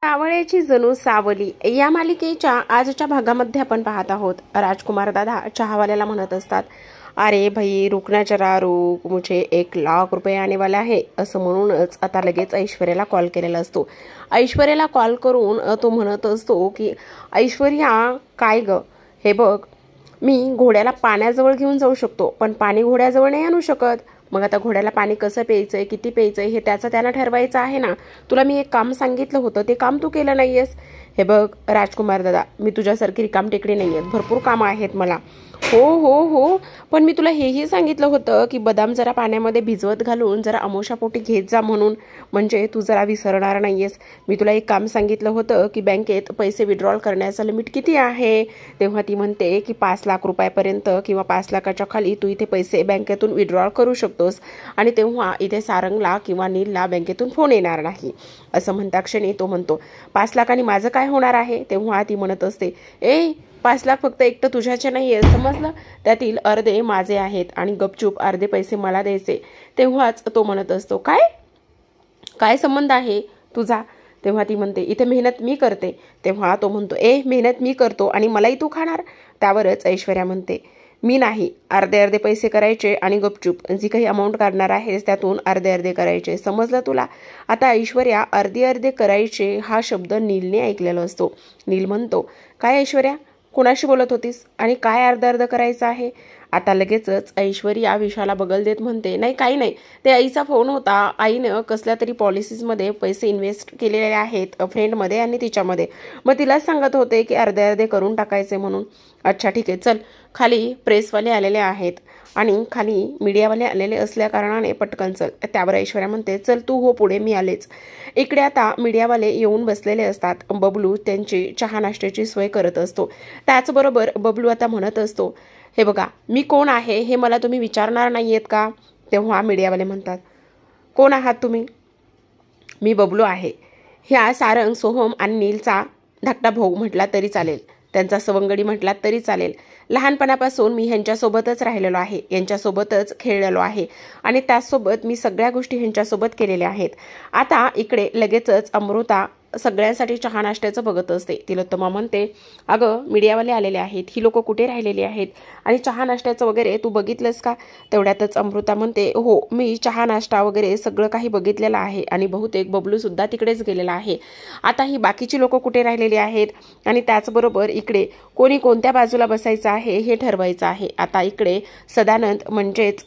आवळ्याची जणू सावली या मालिकेच्या आजच्या भागामध्ये आपण पाहत आहोत। राजकुमार दादा चहावाल्याला म्हणत असतात, अरे भाई रुकना जरा रुक, मुझे 1,00,000 रुपये आने वाला है असं म्हणूनच आता लगेच ऐश्वर्याला कॉल केलेला असतो। ऐश्वर्याला कॉल करून तो म्हणत असतो की ऐश्वर्या काय ग, हे बघ मी घोड्याला पाण्याजवळ घेऊन जाऊ शकतो पण पाणी घोड्याजवळ नाही आणू शकत। मग आता घोड्याला पाणी कसं प्यायचंय, किती प्यायचंय हे त्याचं त्याला ठरवायचं आहे ना। तुला मी एक काम सांगितलं होतं ते काम तू केलं नाहीयेस। हे बघ राजकुमार दादा, मी तुझ्यासारखी रिकाम टेकडी नाहीये, भरपूर कामं आहेत मला। हो हो हो, पण मी तुला हेही सांगितलं होतं की बदाम जरा पाण्यामध्ये भिजवत घालून जरा अमोशापोटी घेत जा म्हणून, म्हणजे तू जरा विसरणार नाहीयेस। मी तुला एक काम सांगितलं होतं की बँकेत पैसे विड्रॉल करण्याचं लिमिट किती आहे। तेव्हा ती म्हणते की 5,00,000 रुपयापर्यंत किंवा 5,00,000च्या खाली तू इथे पैसे बँकेतून विड्रॉल करू शकतोस आणि तेव्हा इथे सारंगला किंवा नीलला बँकेतून फोन येणार नाही। असं म्हणता क्षणी तो म्हणतो, 5,00,000 माझं काय होणार आहे। तेव्हा ती म्हणत असते, 5,00,000 फक्त एकटं तुझ्याचे नाहीये, समजलं, त्यातील अर्धे माझे आहेत आणि गपचूप अर्धे पैसे मला द्यायचे। तेव्हाच तो म्हणत असतो, काय काय संबंध आहे तुझा। तेव्हा ती म्हणते, इथे मेहनत मी करते। तेव्हा तो म्हणतो, मेहनत मी करतो आणि मलाही तू खाणार। त्यावरच ऐश्वर्या म्हणते, मी नाही, अर्धे अर्धे पैसे करायचे आणि गपचूप जी काही अमाऊंट काढणार आहेस त्यातून अर्धे अर्धे करायचे, समजलं तुला। आता ऐश्वर्या अर्धे अर्धे करायचे हा शब्द नीलने ऐकलेला असतो। नील म्हणतो, काय ऐश्वर्या कोणाशी बोलत होतीस आणि काय अर्ध अर्ध करायचं आहे। आता लगेचच ऐश्वर्या विशाला बगल देत म्हणते, नाही काही नाही, ते आईचा फोन होता, आईनं कसल्या तरी पॉलिसीजमध्ये पैसे इन्व्हेस्ट केलेले आहेत फ्रेंडमध्ये आणि तिच्यामध्ये, मग तिलाच सांगत होते की अर्धे अर्धे करून टाकायचे म्हणून। अच्छा ठीक आहे, चल खाली प्रेसवाले आलेले आहेत आणि खाली मीडियावाले आलेले असल्या कारणाने पटकन चल। त्यावर ऐश्वर्या म्हणते, चल तू हो पुढे, मी आलेच। इकडे आता मीडियावाले येऊन बसलेले असतात। बबलू त्यांची चहा नाश्त्याची सोय करत असतो। त्याचबरोबर बबलू आता म्हणत असतो, हे बघा मी कोण आहे हे मला तुम्ही विचारणार नाहीयेत का। तेव्हा मीडियावाले म्हणतात, कोण आहात तुम्ही। मी बबलू आहे, ह्या सारंग सोहम आणि नीलचा धाकटा भाऊ म्हटला तरी चालेल, त्यांचा सवंगडी म्हटला तरी चालेल। लहानपणापासून मी ह्यांच्यासोबतच राहिलेलो आहे, यांच्यासोबतच खेळलेलो आहे आणि त्याचसोबत मी सगळ्या गोष्टी ह्यांच्यासोबत केलेल्या आहेत। आता इकडे लगेचच अमृता सगळ्यांसाठी चहा नाश्त्याचं बघत असते। तिलोत्तमा म्हणते, अगं मीडियावाले आलेले आहेत, ही लोक कुठे राहिलेली आहेत आणि चहा नाश्त्याचं वगैरे तू बघितलंस का। तेवढ्यातच अमृता म्हणते, हो मी चहा नाश्ता वगैरे सगळं काही बघितलेलं आहे आणि बहुतेक बबलू सुद्धा तिकडेच गेलेला आहे। आता ही बाकीची लोक कुठे राहिलेली आहेत आणि त्याचबरोबर इकडे कोणी कोणत्या बाजूला बसायचं आहे हे ठरवायचं आहे। आता इकडे सदानंद म्हणजेच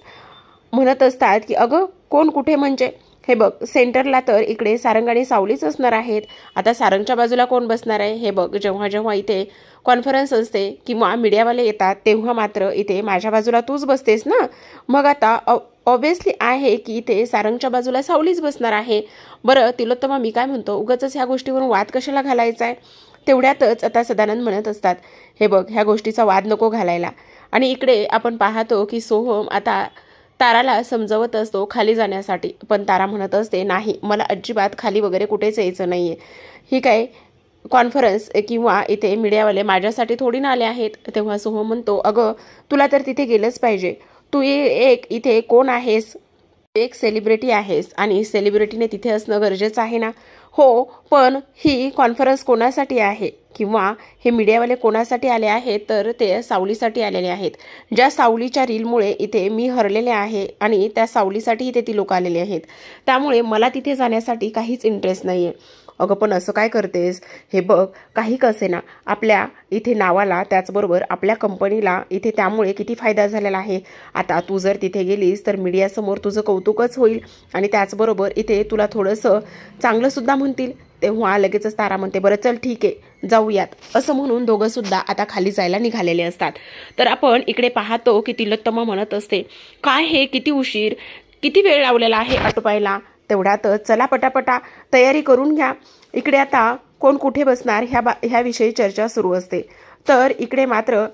म्हणत असतात की अगं कोण कुठे, म्हणजे हे बघ सेंटरला तर इकडे सारंग आणि सावलीच असणार आहेत, आता सारंगच्या बाजूला कोण बसणार आहे। हे बघ जेव्हा जेव्हा इथे कॉन्फरन्स असते किंवा मीडियावाले येतात तेव्हा मात्र इथे माझ्या बाजूला तूच बसतेस ना, मग आता ऑब्विसली आहे की इथे सारंगच्या बाजूला सावलीच बसणार आहे। बरं तिलोत्तमा मी काय म्हणतो, उगाच ह्या गोष्टीवरून वाद कशाला घालायचा आहे। तेवढ्यातच आता सदानंद म्हणत असतात, हे बघ ह्या गोष्टीचा वाद नको घालायला। आणि इकडे आपण पाहतो की सोहम आता ताराला समजवत असतो खाली जाण्यासाठी, पण तारा म्हणत असते, नाही मला अजिबात खाली वगैरे कुठेच यायचं नाहीये, ही काय कॉन्फरन्स किंवा इथे मीडियावाले माझ्यासाठी थोडी ना आले आहेत। तेव्हा सोहम म्हणतो, अगं तुला तर तिथे गेलंच पाहिजे, तू एक इथे कोण आहेस, एक सेलिब्रिटी आहेस आणि सेलिब्रिटीने तिथे असणं गरजेचं आहे ना। हो पण ही कॉन्फरन्स कोणासाठी आहे किंवा हे मीडियावाले कोणासाठी आले आहेत, तर ते सावलीसाठी आलेले आहेत। ज्या सावलीच्या रीलमुळे इथे मी हरलेले आहे आणि त्या सावलीसाठी इथे ती लोक आलेली आहेत, त्यामुळे मला तिथे जाण्यासाठी काहीच इंटरेस्ट नाहीये। अगं पण असं काय करतेस, हे बघ काही कसे ना आपल्या इथे नावाला त्याचबरोबर आपल्या कंपनीला इथे त्यामुळे किती फायदा झालेला आहे। आता तू जर तिथे गेलीस तर मीडियासमोर तुझं कौतुकच होईल आणि त्याचबरोबर इथे तुला थोडंसं चांगलं सुद्धा म्हणतील। तेव्हा लगेचच तारा म्हणते, बरं चल ठीक आहे जाऊयात। असं म्हणून दोघं सुद्धा आता खाली जायला निघालेले असतात। तर आपण इकडे पाहतो की तिलोत्तमा म्हणत असते, काय हे किती उशीर, किती वेळ लावलेला आहे आटोपायला। तेवढ्यातच चला पटापटा तयारी करून घ्या। इकडे आता कोण कुठे बसणार ह्याविषयी चर्चा सुरू असते। तर इकडे मात्र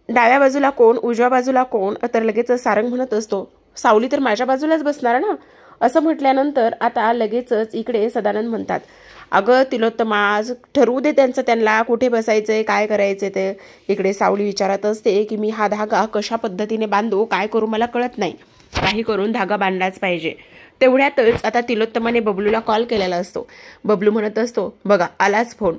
डाव्या बाजूला कोण, उजव्या बाजूला कोण, तर लगेच सारंग म्हणत असतो, सावली तर माझ्या बाजूलाच बसणार ना। असं म्हटल्यानंतर आता लगेचच इकडे सदानंद म्हणतात, अगं तिलोत्तमा आज ठरवू दे त्यांना कुठे बसायचंय काय करायचे ते। इकडे सावली विचारत असते की मी हा धागा कशा पद्धतीने बांधू, काय करू मला कळत नाही, काही करून धागा बांधलाच पाहिजे। तेवढ्यातच आता तिलोत्तमाने बबलूला कॉल केलेला असतो. बबलू म्हणत असतो, बघा आलाच फोन,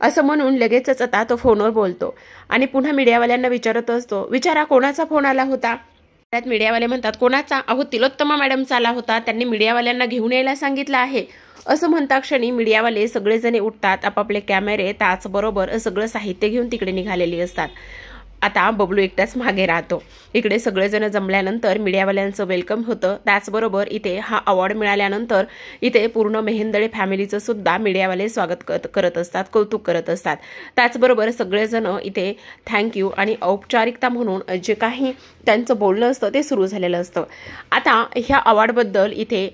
असं म्हणून लगेचच आता तो फोनवर बोलतो आणि पुन्हा मीडियावाल्यांना विचारत असतो, विचारा कोणाचा फोन आला होता. त्यात मीडियावाले म्हणतात, कोणाचा? अहो तिलोत्तमा मॅडमचा आला होता, त्यांनी मीडियावाल्यांना घेऊन यायला सांगितलं आहे. असं म्हणता क्षणी मीडियावाले सगळेजण उठतात, आपापले कॅमेरे त्याचबरोबर सगळं साहित्य घेऊन तिकडे निघालेली असतात. आता बबलू एकटाच मागे राहतो. इकडे सगळेजण जमल्यानंतर मीडियावाल्यांचं वेलकम होतं. त्याचबरोबर इथे हा अवॉर्ड मिळाल्यानंतर इथे पूर्ण मेहेंदळे फॅमिलीचं सुद्धा मीडियावाले स्वागत करत असतात, कौतुक करत असतात. त्याचबरोबर सगळेजण इथे थँक्यू आणि औपचारिकता म्हणून जे काही त्यांचं बोलणं असतं ते सुरू झालेलं असतं. आता ह्या अवॉर्डबद्दल इथे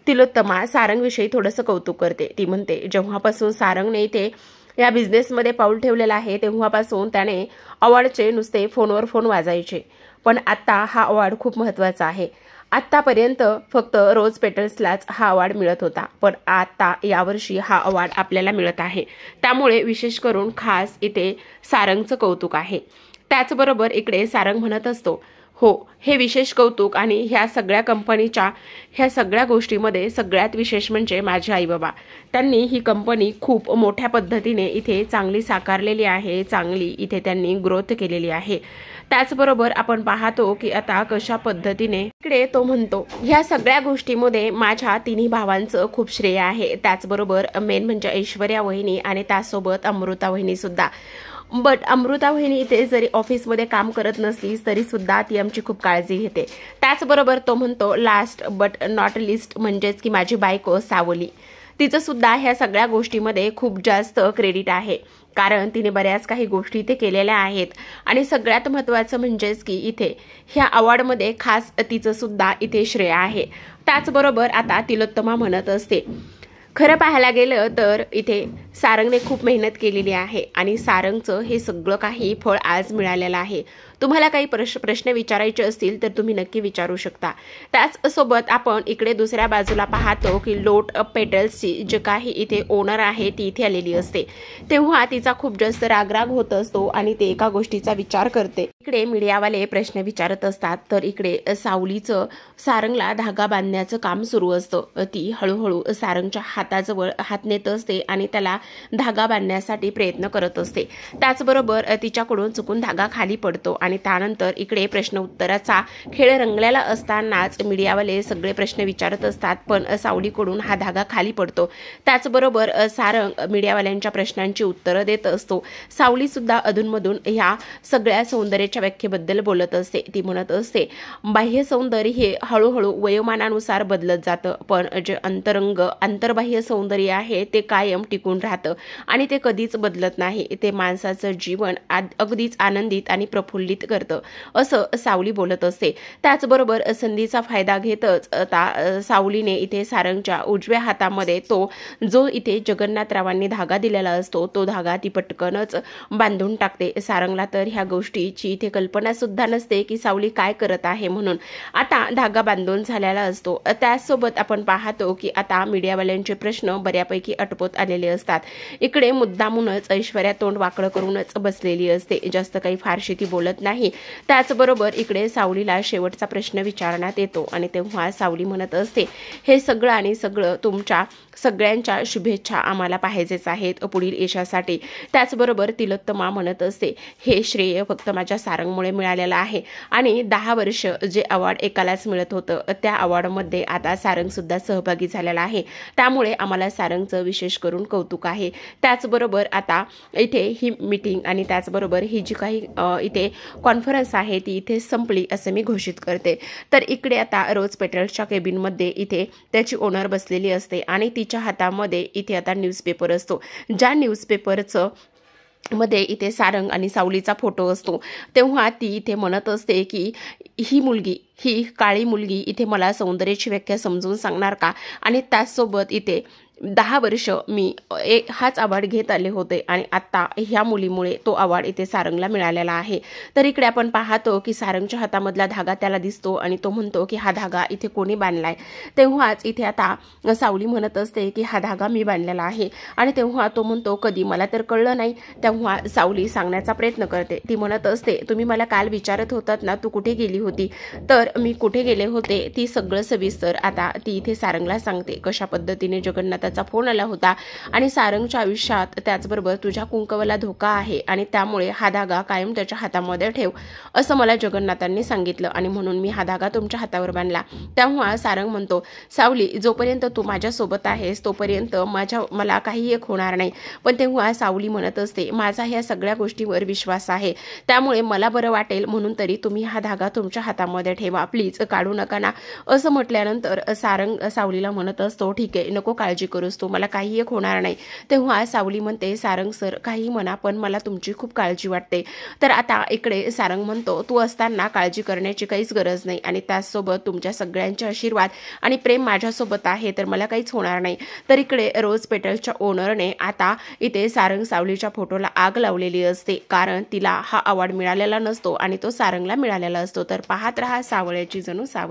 तिलोत्तमा सारंगविषयी थोडंसं कौतुक करते. ती म्हणते, जेव्हापासून सारंगने इथे या बिझनेसमध्ये पाऊल ठेवलेलं आहे तेव्हापासून त्याने अवॉर्डचे नुसते फोनवर फोन वाजायचे, पण आता हा अवॉर्ड खूप महत्त्वाचा आहे. आत्तापर्यंत फक्त रोज पेटल्सलाच हा अवॉर्ड मिळत होता, पण आता यावर्षी हा अवॉर्ड आपल्याला मिळत आहे. त्यामुळे विशेष करून खास इथे सारंगचं कौतुक आहे. त्याचबरोबर इकडे सारंग म्हणत असतो, हो, हे विशेष कौतुक आणि ह्या सगळ्या कंपनीच्या ह्या सगळ्या गोष्टीमध्ये सगळ्यात विशेष म्हणजे माझे आईबाबा. त्यांनी ही कंपनी खूप मोठ्या पद्धतीने इथे चांगली साकारलेली आहे, चांगली इथे त्यांनी ग्रोथ केलेली आहे. त्याचबरोबर आपण पाहतो की आता कशा पद्धतीने इकडे तो म्हणतो, ह्या सगळ्या गोष्टीमध्ये माझ्या तिन्ही भावांचं खूप श्रेय आहे. त्याचबरोबर मेन म्हणजे ऐश्वर्या वहिनी आणि त्यासोबत अमृता वहिनी सुद्धा. बट अमृता वहिनी इथे जरी ऑफिसमध्ये काम करत नसली तरी सुद्धा ती आमची खूप काळजी घेते. त्याचबरोबर तो म्हणतो, लास्ट बट नॉट लिस्ट म्हणजेच की माझी बायको सावली, तिचं सुद्धा ह्या सगळ्या गोष्टीमध्ये खूप जास्त क्रेडिट आहे, कारण तिने बऱ्याच काही गोष्टी इथे केलेल्या आहेत. आणि सगळ्यात महत्त्वाचं म्हणजेच की इथे ह्या अवॉर्डमध्ये खास तिचं सुद्धा इथे श्रेय आहे. त्याचबरोबर आता तिलोत्तमा म्हणत असते, खरं पाहायला गेलं तर इथे सारंगने खूप मेहनत केलेली आहे आणि सारंगचं हे सगळं काही फळ आज मिळालेलं आहे. तुम्हाला काही प्रश्न विचारायचे असतील तर तुम्ही नक्की विचारू शकता. त्याचसोबत आपण इकडे दुसऱ्या बाजूला पाहतो की लोट पेटल्सची जे काही इथे ओनर आहे ती इथे आलेली असते, तेव्हा तिचा खूप जास्त रागराग होत असतो आणि ते एका गोष्टीचा विचार करते. इकडे मीडियावाले प्रश्न विचारत असतात तर इकडे सावलीचं सारंगला धागा बांधण्याचं काम सुरू असतं. ती हळूहळू सारंगच्या हाताजवळ हात नेत असते आणि त्याला धागा बांधण्यासाठी प्रयत्न करत असते. त्याचबरोबर तिच्याकडून चुकून धागा खाली पडतो आणि त्यानंतर इकडे प्रश्न उत्तराचा खेळ रंगलेला असतानाच मीडियावाले सगळे प्रश्न विचारत असतात, पण सावलीकडून हा धागा खाली पडतो. त्याचबरोबर सारंग मीडियावाल्यांच्या प्रश्नांची उत्तरं देत असतो. सावली सुद्धा अधूनमधून ह्या सगळ्या सौंदर्याच्या व्याख्येबद्दल बोलत असते. ती म्हणत असते, बाह्य सौंदर्य हे हळूहळू वयोमानानुसार बदलत जातं, पण जे अंतर्बाह्य सौंदर्य आहे ते कायम टिकून राहतं आणि ते कधीच बदलत नाही. ते माणसाचं जीवन अगदीच आनंदित आणि प्रफुल्लित करतं, असं सावली बोलत असते. त्याचबरोबर संधीचा फायदा घेतच सावलीने इथे सारंगच्या उजव्या हातामध्ये तो जो इथे जगन्नाथरावांनी धागा दिलेला असतो तो धागा ती पटकनच बांधून टाकते. सारंगला तर ह्या गोष्टीची इथे कल्पना सुद्धा नसते की सावली काय करत आहे म्हणून. आता धागा बांधून झालेला असतो. त्याचसोबत आपण पाहतो की आता मीडियावाल्यांचे प्रश्न बऱ्यापैकी आटोपत आलेले असतात. इकडे मुद्दामूनच ऐश्वर्या तोंड वाकडं करूनच बसलेली असते, जास्त काही फारशी ती बोलत नाही. त्याचबरोबर इकडे सावलीला शेवटचा प्रश्न विचारण्यात येतो आणि तेव्हा सावली म्हणत असते, हे सगळं आणि सगळं तुमच्या सगळ्यांच्या शुभेच्छा आम्हाला पाहिजेच आहेत पुढील यशासाठी. त्याचबरोबर तिलोत्तमा म्हणत असते, हे श्रेय फक्त माझ्या सारंगमुळे मिळालेलं आहे आणि 10 वर्ष जे अवॉर्ड एकालाच मिळत होतं त्या अवॉर्डमध्ये आता सारंग सुद्धा सहभागी झालेला आहे, त्यामुळे आम्हाला सारंगचं विशेष करून कौतुक आहे. त्याचबरोबर आता इथे ही मीटिंग आणि त्याचबरोबर ही जी काही इथे कॉन्फरन्स आहे ती इथे संपली असं मी घोषित करते. तर इकडे आता रोज पेटल्सच्या केबिनमध्ये इथे त्याची ओनर बसलेली असते आणि तिच्या हातामध्ये इथे आता न्यूजपेपर असतो. ज्या न्यूजपेपरचं मध्ये इथे सारंग आणि सावलीचा फोटो असतो, तेव्हा ती इथे म्हणत असते की ही काळी मुलगी इथे मला सौंदर्याची व्याख्या समजून सांगणार का. आणि त्याचसोबत इथे 10 वर्ष मी हाच अवॉर्ड घेत आले होते आणि आता ह्या मुलीमुळे तो अवॉर्ड इथे सारंगला मिळालेला आहे. तर इकडे आपण पाहतो की सारंगच्या हातामधला धागा त्याला दिसतो आणि तो म्हणतो की हा धागा इथे कोणी बांधलाय. तेव्हाच इथे आता सावली म्हणत असते की हा धागा मी बांधलेला आहे आणि तेव्हा तो म्हणतो कधी मला तर कळलं नाही. तेव्हा सावली सांगण्याचा प्रयत्न करते. ती म्हणत असते तुम्ही मला काल विचारत होतात ना तू कुठे गेली होती, तर मी कुठे गेले होते ती सगळं सविस्तर आता ती इथे सारंगला सांगते. कशा पद्धतीने जगन्नाथाचा फोन आला होता आणि सारंगच्या आयुष्यात त्याचबरोबर तुझ्या कुंकवाला धोका आहे आणि त्यामुळे हा धागा कायम त्याच्या हातामध्ये ठेव असं मला जगन्नाथांनी सांगितलं आणि म्हणून मी हा धागा तुमच्या हातावर बांधला. तेव्हा सारंग म्हणतो सावली जोपर्यंत तू माझ्यासोबत आहेस तोपर्यंत मला काही एक होणार नाही. पण तेव्हा सावली म्हणत असते माझा ह्या सगळ्या गोष्टीवर विश्वास आहे, त्यामुळे मला बरं वाटेल म्हणून तरी तुम्ही हा धागा तुमच्या हातामध्ये ठेवा, प्लीज काढू नका ना. असं म्हटल्यानंतर सारंग सावलीला म्हणत असतो ठीक आहे नको काळजी करूस तू, मला काही एक होणार नाही. तेव्हा सावली म्हणते सारंग सर काही म्हणा पण मला तुमची खूप काळजी वाटते. तर आता इकडे सारंग म्हणतो तू असताना काळजी करण्याची काहीच गरज नाही आणि त्याचसोबत तुमच्या सगळ्यांचे आशीर्वाद आणि प्रेम माझ्यासोबत आहे तर मला काहीच होणार नाही. तर इकडे रोज पेटलच्या ओनरने आता इथे सारंग सावलीच्या फोटोला आग लावलेली असते, कारण तिला हा अवॉर्ड मिळालेला नसतो आणि तो सारंगला मिळालेला असतो. तर पाहत रहा सावळ्याची जणू सावली.